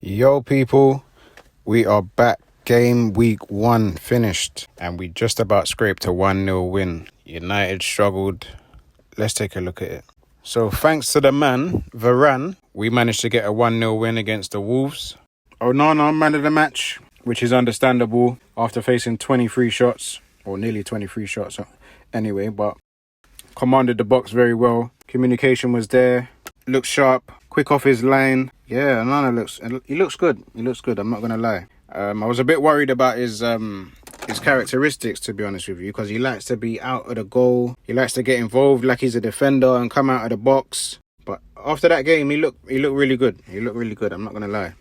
Yo, people, we are back. Game week 1 finished, and we just about scraped a 1-0 win. United struggled. Let's take a look at it. So, thanks to the man, Varane, we managed to get a 1-0 win against the Wolves. Onana, man of the match, which is understandable after facing 23 shots, or nearly 23 shots anyway, but commanded the box very well. Communication was there, looked sharp, quick off his line. Yeah, Onana looks good. He looks good, I'm not going to lie. I was a bit worried about his characteristics, to be honest with you, because he likes to be out of the goal. He likes to get involved like he's a defender and come out of the box. But after that game, he looked really good. He looked really good, I'm not going to lie.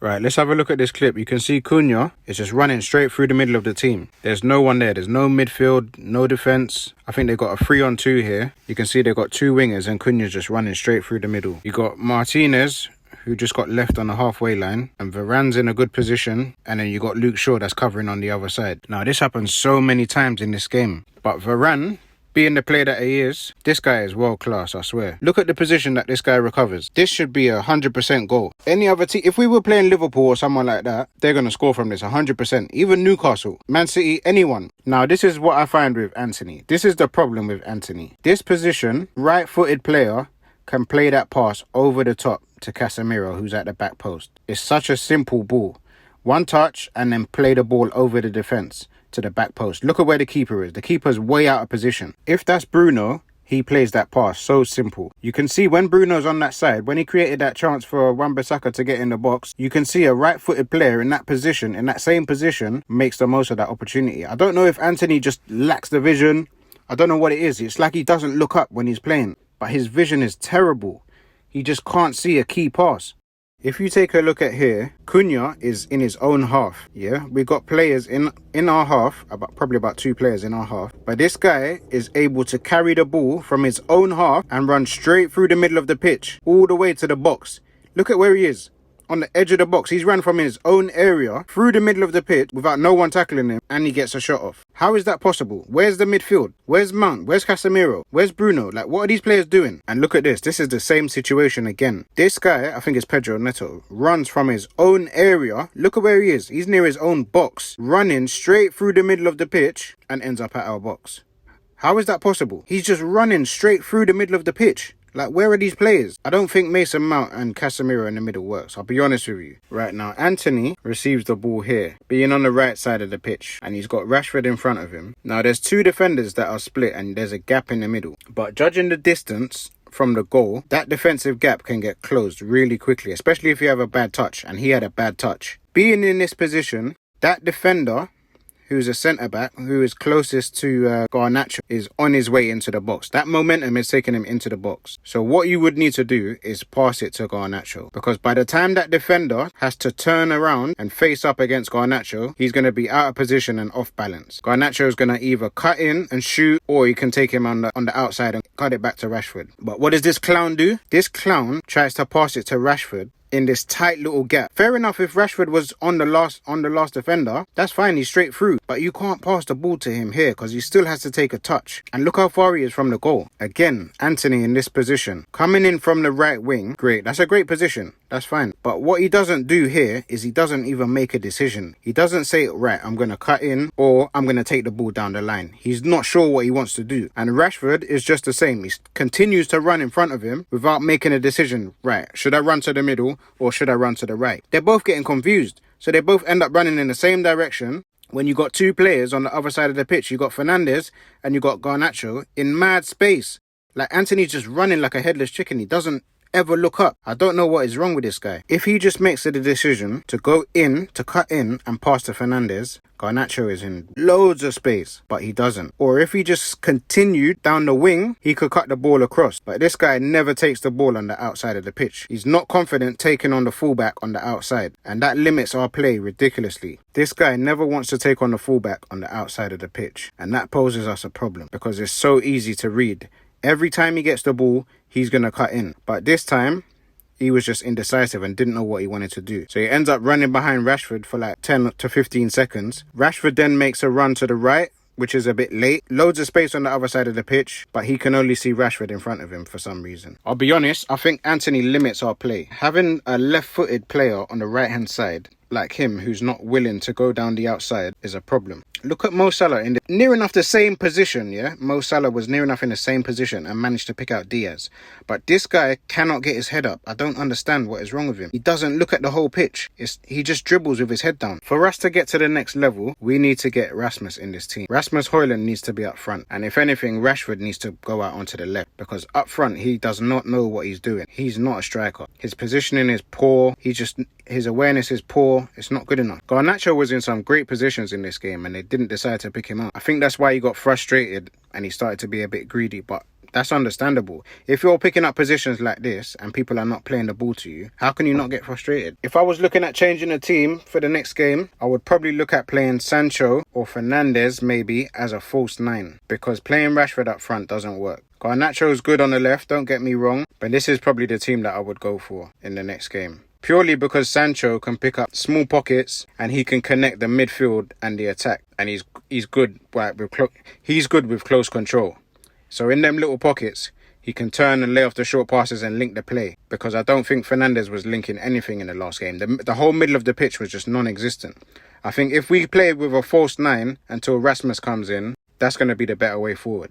Right, let's have a look at this clip. You can see Cunha is just running straight through the middle of the team. There's no one there. There's no midfield, no defence. I think they've got a 3-on-2 here. You can see they've got two wingers and Cunha's just running straight through the middle. You got Martinez, who just got left on the halfway line, and Varane's in a good position, and then you got Luke Shaw that's covering on the other side. Now, this happens so many times in this game, but Varane, being the player that he is, this guy is world class, I swear. Look at the position that this guy recovers. This should be a 100% goal. Any other team, if we were playing Liverpool or someone like that, they're going to score from this 100%. Even Newcastle, Man City, anyone. Now, this is what I find with Antony. This is the problem with Antony. This position, right-footed player, can play that pass over the top to Casemiro, who's at the back post. It's such a simple ball. One touch and then play the ball over the defence to the back post. Look at where the keeper is. The keeper's way out of position. If that's Bruno, he plays that pass. So simple. You can see when Bruno's on that side, when he created that chance for Wan-Bissaka to get in the box, you can see a right-footed player in that position, in that same position, makes the most of that opportunity. I don't know if Antony just lacks the vision. I don't know what it is. It's like he doesn't look up when he's playing, but his vision is terrible. He just can't see a key pass. If you take a look at here, Cunha is in his own half, yeah? We got players in our half, probably about two players in our half. But this guy is able to carry the ball from his own half and run straight through the middle of the pitch, all the way to the box. Look at where he is. On the edge of the box. He's run from his own area through the middle of the pitch without no one tackling him, and he gets a shot off. How is that possible? Where's the midfield? Where's Mount? Where's Casemiro? Where's Bruno? Like, what are these players doing? And look at this. This is the same situation again. This guy, I think it's Pedro Neto, runs from his own area. Look at where he is. He's near his own box, running straight through the middle of the pitch and ends up at our box. How is that possible? He's just running straight through the middle of the pitch. Like, where are these players? I don't think Mason Mount and Casemiro in the middle works. I'll be honest with you. Right now, Antony receives the ball here, being on the right side of the pitch, and he's got Rashford in front of him. Now, there's two defenders that are split, and there's a gap in the middle. But judging the distance from the goal, that defensive gap can get closed really quickly, especially if you have a bad touch, and he had a bad touch. Being in this position, that defender, who's a centre-back, who is closest to Garnacho, is on his way into the box. That momentum is taking him into the box. So what you would need to do is pass it to Garnacho. Because by the time that defender has to turn around and face up against Garnacho, he's going to be out of position and off balance. Garnacho is going to either cut in and shoot, or he can take him on the outside and cut it back to Rashford. But what does this clown do? This clown tries to pass it to Rashford in this tight little gap. Fair enough, if Rashford was on the last defender, that's fine, he's straight through. But you can't pass the ball to him here because he still has to take a touch. And look how far he is from the goal. Again, Antony in this position. Coming in from the right wing, great. That's a great position. That's fine. But what he doesn't do here is he doesn't even make a decision. He doesn't say, right, I'm going to cut in or I'm going to take the ball down the line. He's not sure what he wants to do. And Rashford is just the same. He continues to run in front of him without making a decision. Right, should I run to the middle or should I run to the right? They're both getting confused. So they both end up running in the same direction. When you got two players on the other side of the pitch, you got Fernandes and you got Garnacho in mad space. Like, Antony's just running like a headless chicken. He doesn't ever look up. I don't know what is wrong with this guy. If he just makes the decision to go in, to cut in and pass to Fernandes, Garnacho is in loads of space, but he doesn't. Or if he just continued down the wing, he could cut the ball across. But this guy never takes the ball on the outside of the pitch. He's not confident taking on the fullback on the outside, and that limits our play ridiculously. This guy never wants to take on the fullback on the outside of the pitch, and that poses us a problem because it's so easy to read. Every time he gets the ball, he's going to cut in. But this time, he was just indecisive and didn't know what he wanted to do. So he ends up running behind Rashford for like 10 to 15 seconds. Rashford then makes a run to the right which is a bit late. Loads of space on the other side of the pitch, but he can only see Rashford in front of him for some reason. I'll be honest, I think Antony limits our play. Having a left-footed player on the right-hand side like him who's not willing to go down the outside is a problem. Look at Mo Salah in near enough the same position, yeah? Mo Salah was near enough in the same position and managed to pick out Diaz. But this guy cannot get his head up. I don't understand what is wrong with him. He doesn't look at the whole pitch. He just dribbles with his head down. For us to get to the next level, we need to get Rasmus in this team. Rasmus Højlund needs to be up front. And if anything, Rashford needs to go out onto the left. Because up front, he does not know what he's doing. He's not a striker. His positioning is poor. His awareness is poor. It's not good enough. Garnacho was in some great positions in this game and they didn't decide to pick him up. I think that's why he got frustrated and he started to be a bit greedy, but that's understandable. If you're picking up positions like this and people are not playing the ball to you, how can you not get frustrated? If I was looking at changing the team for the next game, I would probably look at playing Sancho or Fernandes maybe as a false 9 because playing Rashford up front doesn't work. Garnacho is good on the left, don't get me wrong, but this is probably the team that I would go for in the next game. Purely because Sancho can pick up small pockets and he can connect the midfield and the attack, and he's good with close control. So in them little pockets, he can turn and lay off the short passes and link the play. Because I don't think Fernandes was linking anything in the last game. The whole middle of the pitch was just non-existent. I think if we play with a false 9 until Rasmus comes in, that's going to be the better way forward.